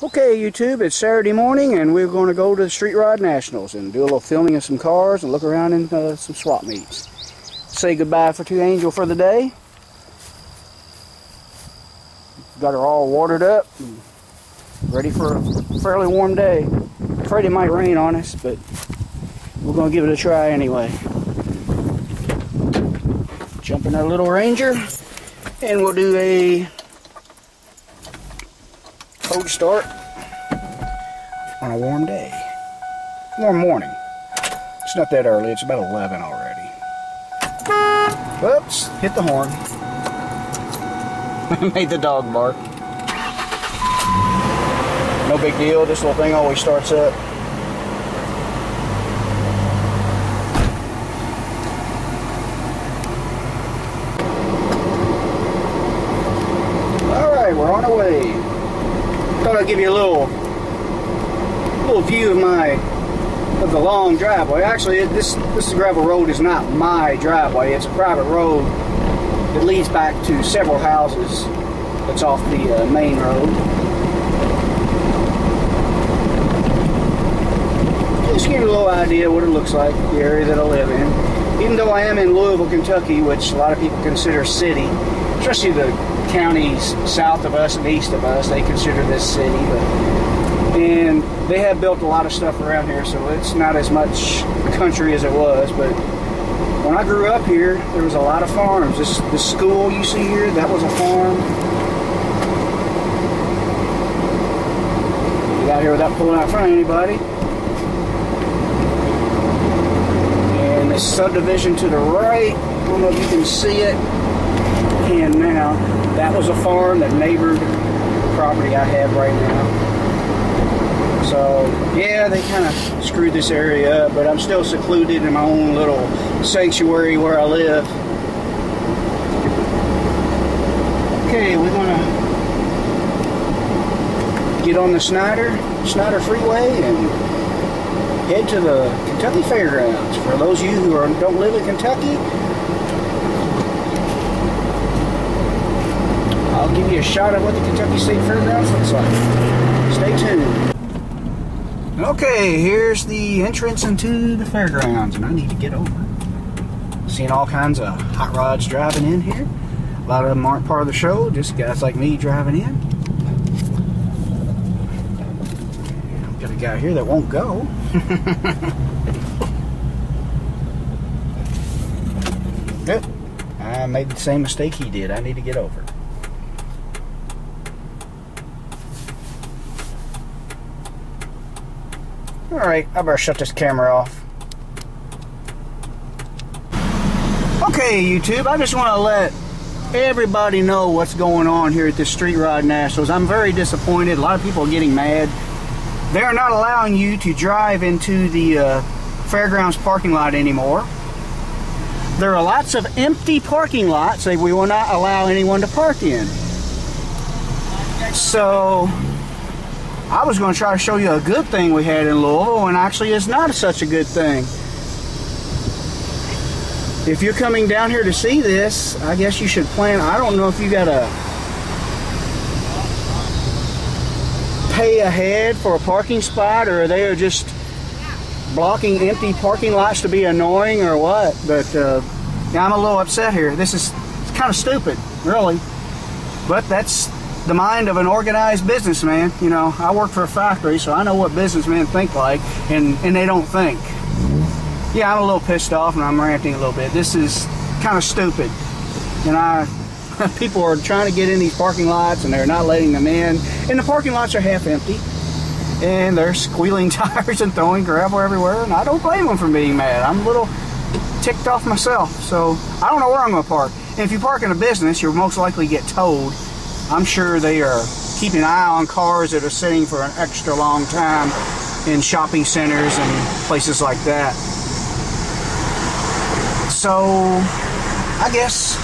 Okay, YouTube, it's Saturday morning and we're going to go to the Street Rod Nationals and do a little filming of some cars and look around in some swap meets. Say goodbye to Angel for the day. Got her all watered up and ready for a fairly warm day. Afraid it might rain on us, but we're going to give it a try anyway. Jump in our little Ranger and we'll do a cold start on a warm day. Warm morning. It's not that early, it's about 11 already. Whoops, hit the horn. Made the dog bark. No big deal, this little thing always starts up. Alright, we're on our way. Thought I'd give you a little view of the long driveway. Actually, this gravel road is not my driveway. It's a private road that leads back to several houses that's off the main road. Just give you a little idea what it looks like, the area that I live in. Even though I am in Louisville, Kentucky, which a lot of people consider city, especially the counties south of us and east of us, they consider this city. And they have built a lot of stuff around here, so it's not as much a country as it was. But when I grew up here, there was a lot of farms. This school you see here, that was a farm. Get out here without pulling out in front of anybody. And this subdivision to the right, I don't know if you can see it. And now, that was a farm that neighbored the property I have right now. So, yeah, they kind of screwed this area up, but I'm still secluded in my own little sanctuary where I live. Okay, we're going to get on the Snyder Freeway and head to the Kentucky Fairgrounds. For those of you who don't live in Kentucky, I'll give you a shot of what the Kentucky State Fairgrounds looks like. Stay tuned. Okay, here's the entrance into the fairgrounds, and I need to get over. Seeing all kinds of hot rods driving in here. A lot of them aren't part of the show, just guys like me driving in. Got a guy here that won't go. Yep, I made the same mistake he did. I need to get over. Alright, I better shut this camera off. Okay, YouTube, I just want to let everybody know what's going on here at the Street Rod Nationals. I'm very disappointed. A lot of people are getting mad. They're not allowing you to drive into the fairgrounds parking lot anymore. There are lots of empty parking lots that we will not allow anyone to park in. So I was going to try to show you a good thing we had in Louisville, and actually it's not such a good thing. If you're coming down here to see this, I guess you should plan. I don't know if you got to pay ahead for a parking spot, or they are just blocking empty parking lots to be annoying or what. But yeah, I'm a little upset here. It's kind of stupid, really. But that's the mind of an organized businessman. You know, I work for a factory, so I know what businessmen think like, and they don't think. Yeah, I'm a little pissed off and I'm ranting a little bit. This is kind of stupid. And people are trying to get in these parking lots and they're not letting them in. And the parking lots are half empty. And they're squealing tires and throwing gravel everywhere. And I don't blame them for being mad. I'm a little ticked off myself. So I don't know where I'm going to park. And if you park in a business, you'll most likely get towed. I'm sure they are keeping an eye on cars that are sitting for an extra long time in shopping centers and places like that. So, I guess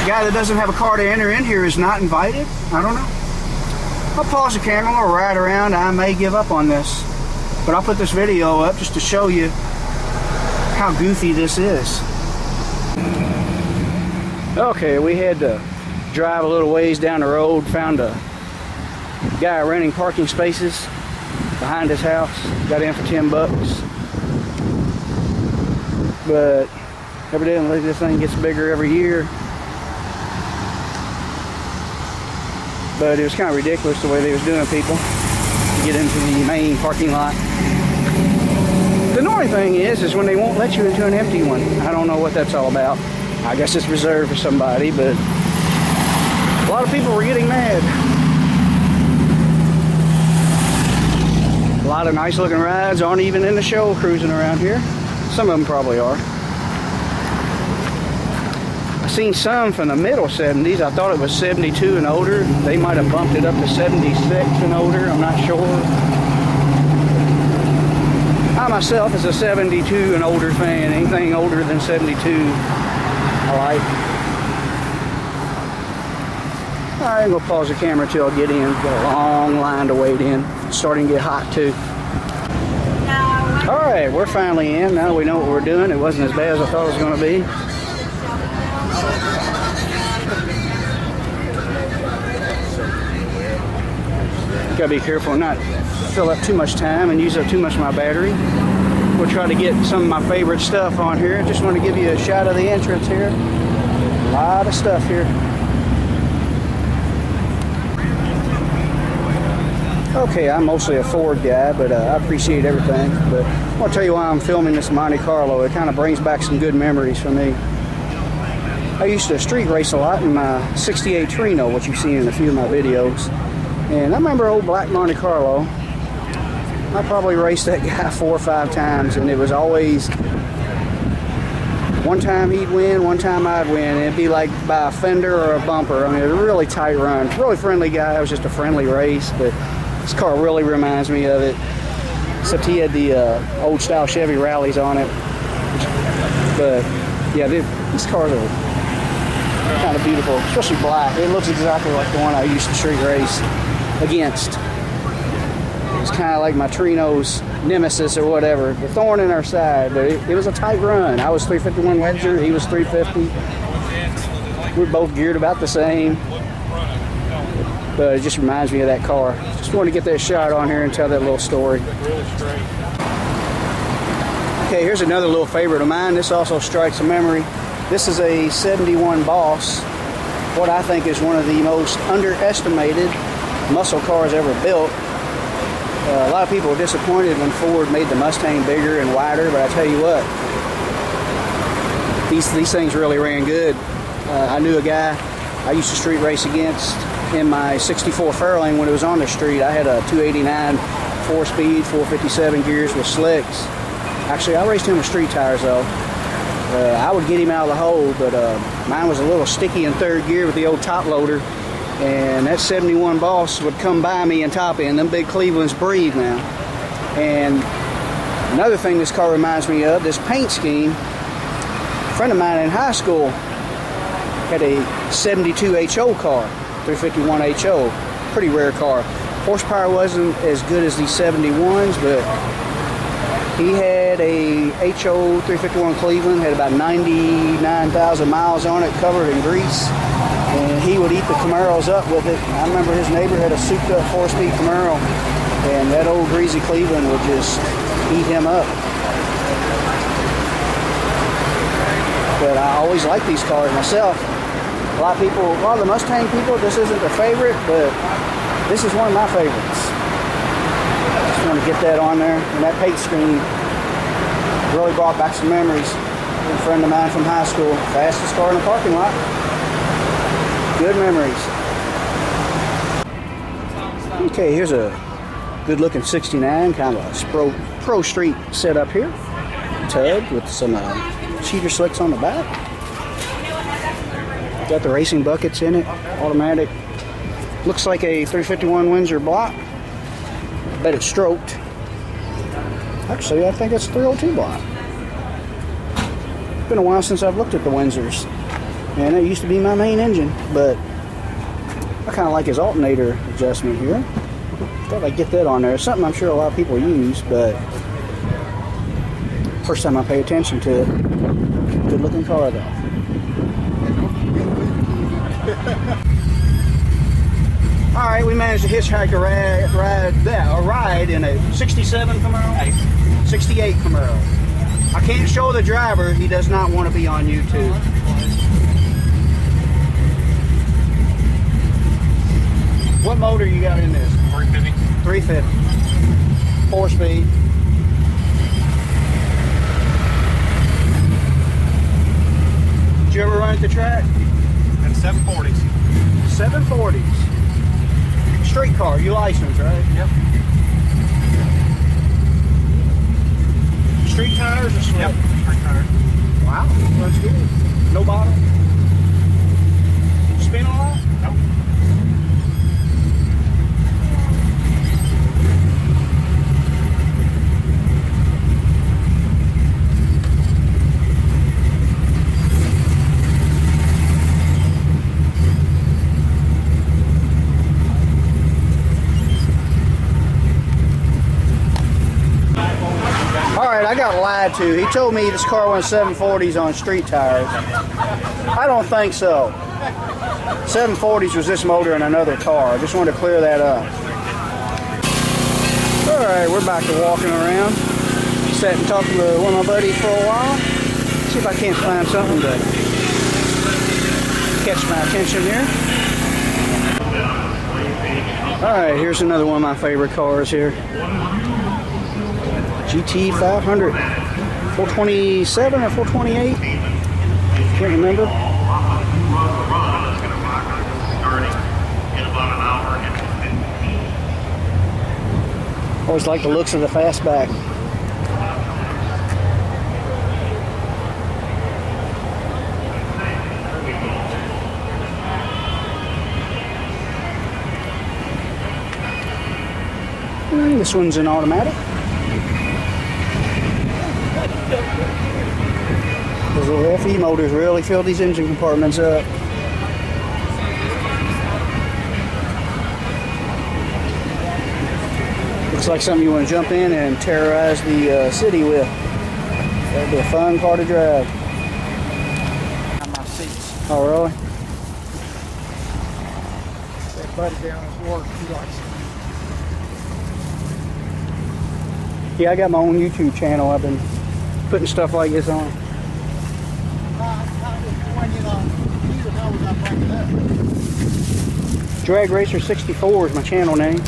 the guy that doesn't have a car to enter in here is not invited. I don't know. I'll pause the camera, I'll ride around. I may give up on this. But I'll put this video up just to show you how goofy this is. Okay, we had to drive a little ways down the road, found a Guy renting parking spaces behind his house. Got in for 10 bucks. But evidently this thing gets bigger every year. But it was kind of ridiculous the way they was doing people to get into the main parking lot. The annoying thing is when they won't let you into an empty one. I don't know what that's all about. I guess it's reserved for somebody, but a lot of people were getting mad. A lot of nice looking rides aren't even in the show cruising around here. Some of them probably are. I've seen some from the middle 70s. I thought it was 72 and older. They might have bumped it up to 76 and older. I'm not sure. I myself is a 72 and older fan. Anything older than 72, I like. Alright, I'm going to pause the camera until I get in. Got a long line to wait in. It's starting to get hot too. Alright, we're finally in. Now we know what we're doing. It wasn't as bad as I thought it was going to be. Gotta be careful not fill up too much time and use up too much of my battery. We'll try to get some of my favorite stuff on here. Just want to give you a shot of the entrance here. A lot of stuff here. Okay, I'm mostly a Ford guy, but I appreciate everything. But I want to tell you why I'm filming this Monte Carlo. It kind of brings back some good memories for me. I used to street race a lot in my 68 Trino, which you've seen in a few of my videos. And I remember old black Monte Carlo. I probably raced that guy 4 or 5 times, and it was always one time he'd win, one time I'd win, and it'd be like by a fender or a bumper. I mean, it was a really tight run. Really friendly guy. It was just a friendly race, but this car really reminds me of it. Except he had the old style Chevy rallies on it. But yeah, these cars are kind of beautiful, especially black. It looks exactly like the one I used to street race against. It's kind of like my Trino's nemesis or whatever, the thorn in our side. But it was a tight run. I was 351 Wedger, he was 350. We were both geared about the same. But it just reminds me of that car. Just wanted to get that shot on here and tell that little story. Okay, here's another little favorite of mine. This also strikes a memory. This is a 71 Boss, what I think is one of the most underestimated muscle cars ever built. A lot of people were disappointed when Ford made the Mustang bigger and wider, but I tell you what, these things really ran good. I knew a guy I used to street race against in my 64 Fairlane when it was on the street. I had a 289 4-speed, 457 gears with slicks. Actually, I raced him with street tires though. I would get him out of the hole, but mine was a little sticky in 3rd gear with the old top loader. And that 71 Boss would come by me and top end. Them big Clevelands breathe now. And another thing this car reminds me of, this paint scheme. A friend of mine in high school had a 72 HO car, 351 HO. Pretty rare car. Horsepower wasn't as good as these 71s, but he had a HO 351 Cleveland, had about 99,000 miles on it, covered in grease. And he would eat the Camaros up with it. I remember his neighbor had a souped up 4-speed Camaro, and that old greasy Cleveland would just eat him up. But I always liked these cars myself. A lot of the Mustang people, this isn't their favorite, but this is one of my favorites. Just want to get that on there. And that paint scheme really brought back some memories. A friend of mine from high school, fastest car in the parking lot. Good memories. Okay, here's a good looking 69, kind of a pro street setup here. Tug with some cheater slicks on the back. Got the racing buckets in it, automatic. Looks like a 351 Windsor block. Bet it's stroked. Actually, I think it's a 302 block. It's been a while since I've looked at the Windsors. And it used to be my main engine, but I kind of like his alternator adjustment here. Thought I'd get that on there. It's something I'm sure a lot of people use, but first time I pay attention to it. Good looking car though. All right, we managed to hitchhike a ride in a 67 Camaro? 68 Camaro. I can't show the driver. He does not want to be on YouTube. What motor you got in this? 350. 350. 4-speed. Did you ever run at the track? And 740s. 740s. Street car, you licensed, right? Yep. Street tires or slip? Yep. Street tires. Wow, that's good. No bottom? Spin a lot? Nope. I got lied to. He told me this car went 740s on street tires. I don't think so. 740s was this motor in another car. I just wanted to clear that up. Alright, we're back to walking around. Sat and talked to one of my buddies for a while. See if I can't find something to catch my attention here. Alright, here's another one of my favorite cars here. GT 500, 427 or 428, can't remember. Always like the looks of the fastback. And this one's an automatic. Those little FE motors really fill these engine compartments up. Looks like something you want to jump in and terrorize the city with. That'd be a fun car to drive. My seats. Oh, really? That buddy down at work, he likes it. Yeah, I got my own YouTube channel. I've been putting stuff like this on. Drag Racer 64 is my channel name.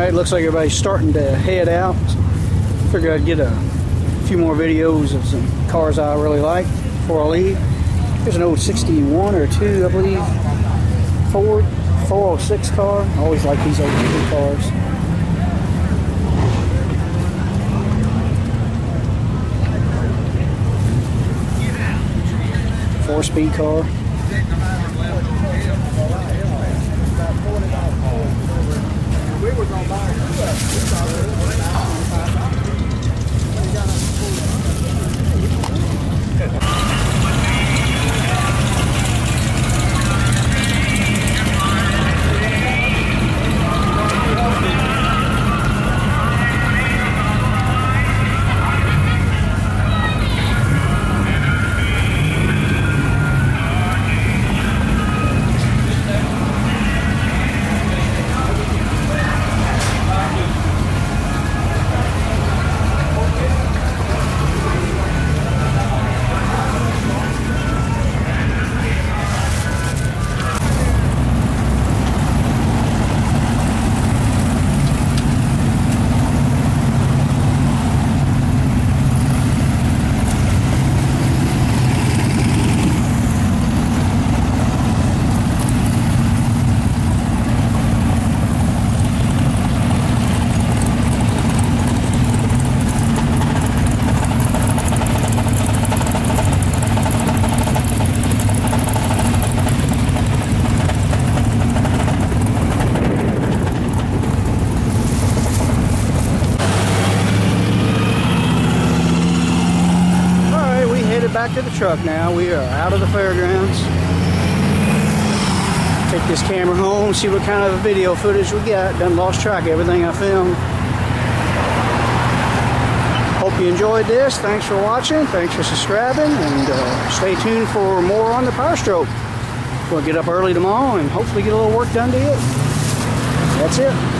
Alright, looks like everybody's starting to head out. Figured I'd get a few more videos of some cars I really like before I leave. Here's an old 61 or 2, I believe, Ford 406 car. I always like these old cars. Four-speed car. Back to the truck now. We are out of the fairgrounds. Take this camera home, see what kind of video footage we got. Done lost track of everything I filmed. Hope you enjoyed this. Thanks for watching. Thanks for subscribing. And stay tuned for more on the Power Stroke. We'll get up early tomorrow and hopefully get a little work done to it. That's it.